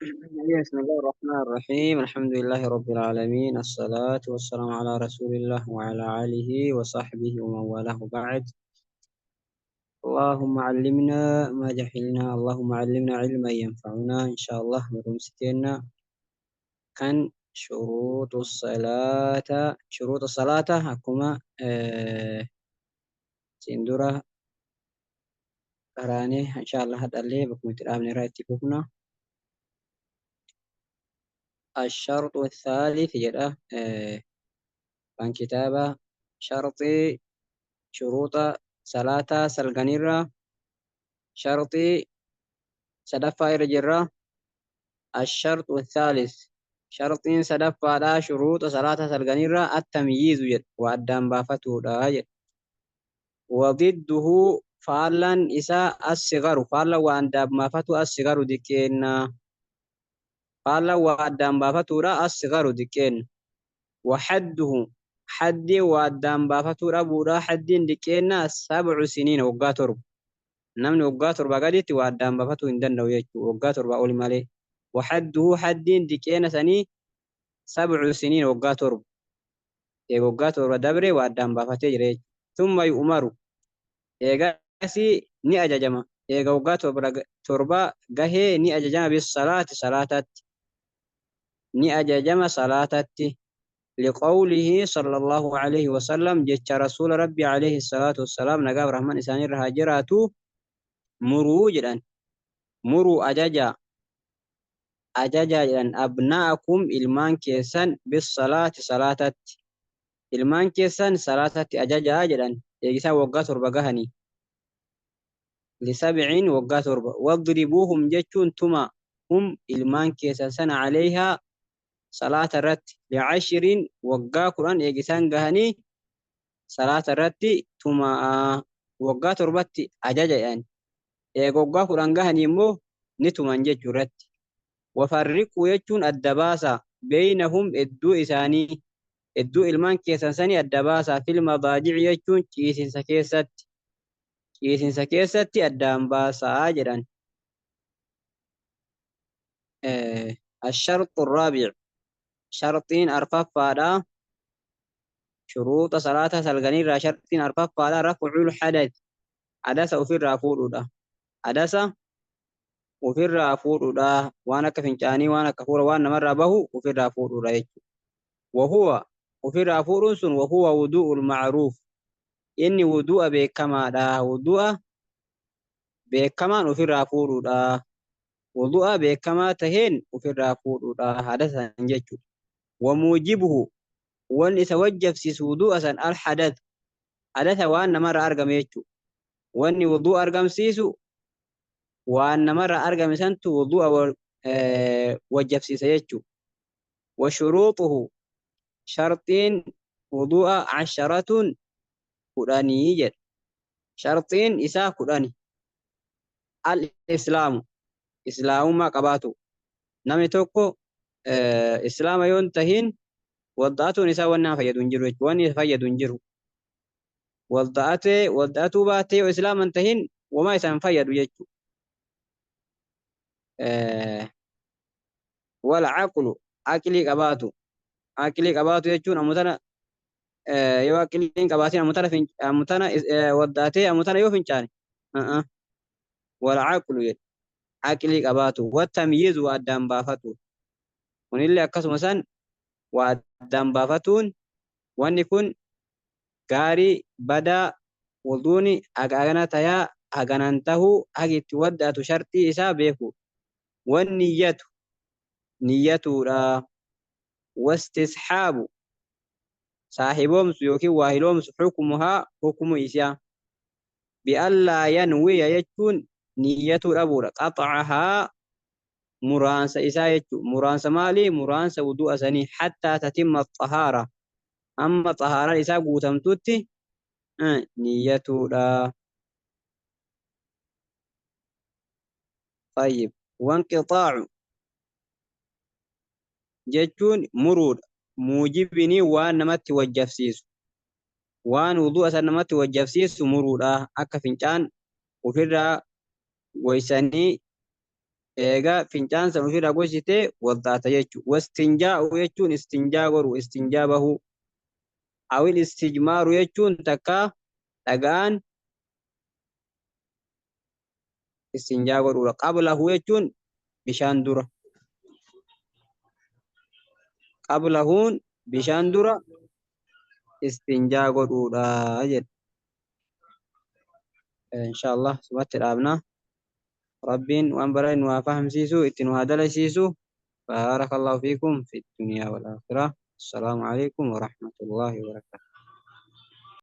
بسم الله الرحمن الرحيم الحمد لله رب العالمين الصلاة والسلام على رسول الله وعلى آله وصحبه ومن والاه بعد. اللهم علمنا ما جهلنا، اللهم علمنا علما ينفعنا إن شاء الله. برمستنا كان شروط الصلاة حكما سندرة قراني إن شاء الله. هذا اللي بكم تلامني رايتي بكنا. الشرط الثالث جدا عن كتابة شرطي شروط صلاة سلغنيرة شرطي سدفا إرجرة. الشرط الثالث شرط سدفا لا شروط صلاة سلغنيرة التمييز جد وأدام بافتو دا جد. وضده فعلا إساء الصغر فعلا وأندام بافتو الصغر ديكين فعلا وأدام بافتو را الصغر ديكين. وحده حد وأدام بافتو را بورا حد ديكين 7 سنين وقاتر. namni waggaa torba gaditti waa addaan baafachuu hin danda'u jechuudha. Waggaa torba oli malee. Waxadduhu haddiin diqeena sanii 7 siniin waggaa torba. Eega waggaa torba dabre waa addaan baafatee jira jechuudha. Tumma yu'umaru eegasii ni ajajama. Eega waggaa torba gahee ni ajajama bis salaatatti. Ni ajajama salaatatti. لقوله صلى الله عليه وسلم جت رسول ربي عليه الصلاة والسلام نقاب رحمن إساني الرهاجراتو مروا جدًا مروا أجاجا جدًا أبناءكم إلمان كيسان بالصلاة صلاة إلمان كيسان صلاة أجاجا جدًا يجسا وقاتر بقهني ل7 وقاتر واضربوهم جتشون تما هم إلمان كيسان سنة عليها صلاة الرت ل10 وقا قرآن يجسان قهني صلاة الرت تما وقاتر بت أجاجا يعني eegoggaa kudhan gahan immoo ni tuman jechuurratti. Wafarriquu jechuun adda baasaa beeynahum hedduu ilmaan keessan sanii adda baasaa fil madaaji'i jechuun ciisinsa keessatti addaan baasaa jedhan. الشرط الرابع شرطين أرففادا شروط صلاة سلغني شرطين أرففادا رفع الحدث حدث في الرافود حدث ofirraa fuudhuudha waan akka fincaanii waan akka fuura waan namarraa bahu ofirraa fuudhuudha jechuudha. Wahuwa ofirraa fuudhuun sun wahuwa wudu'ul ma'ruuf inni wudu'a beekamaadha. Wudu'a beekamaan ofirraa fuudhuudha. Wudu'a beekamaa taheen ofirraa fuudhuudha hadasan jechuudha. Wamuujibuhu wanni isa wajjabsiisu wudu'a san al-hadath hadatha waan namarraa argame jechuudha. Wanni wudu'a argamsiisu waan namarraa argame santu wudu'a wajjabsiisa jechuudha. Washuruuxuhu sharxiin wudu'a 10 kudhanii jedha. Sharxiin isaa 10 al-islaamu islaamummaa qabaatu. Namni tokko islaama yoon tahin wadda'atuun isaa waan nama fayyadu hin jiru jechuudha. Waan isa fayyadu hin jiru. Wadda'atuu baatee yoo islaama hin tahin wamaa isaan fayyadu jechuudha. والعقل عقلي قباتو يجون أمتنا يو عقلين قباتين أمتنا وداتي أمتنا يو فنشاني والعقل يد عقلي قباتو والتمييز وأدام بافتو ونيلي أكسو مسان وأدام بافتون وان يكون غاري بدا وضوني أغانا تيا أغانانتهو أغيت وداتو شرطي إسا بيكو والنية نيتورا واستصحاب صاحبهم سيوكي واهلهم حكمها حكم إسيا بألا ينوي يجون نيتورا بورا قطعها مرانس إسا يجون مرانس مالي مرانس ودوء سني حتى تتم الطهارة أما طهارة إسا قوتم توتي نيتورا. طيب وانقطاع jechuun muruudha. Muujibni waan namatti wajjabsiisu waan wudu'a san namatti wajjabsiisu muruudha. Akka fincaan ofirraa goysanii eegaa fincaan san ofirraa gochitee walxaata jechuudha. Wastinjaa'u jechuun istinjaa godhu istinjaa bahuu. Awil istijmaaru jechuun takka dhagaan istinjaa godhuudha. Qablahu jechuun bishaan dura. Qablahuun bishaan dura istinjaa godhuudha jedha. Inshaallah sumatti dhaabna. Rabbiin waan bara nu haa fahamsiisu itti nu haa dalasiisu. بارك الله فيكم في الدنيا والآخرة. السلام عليكم ورحمة الله وبركاته.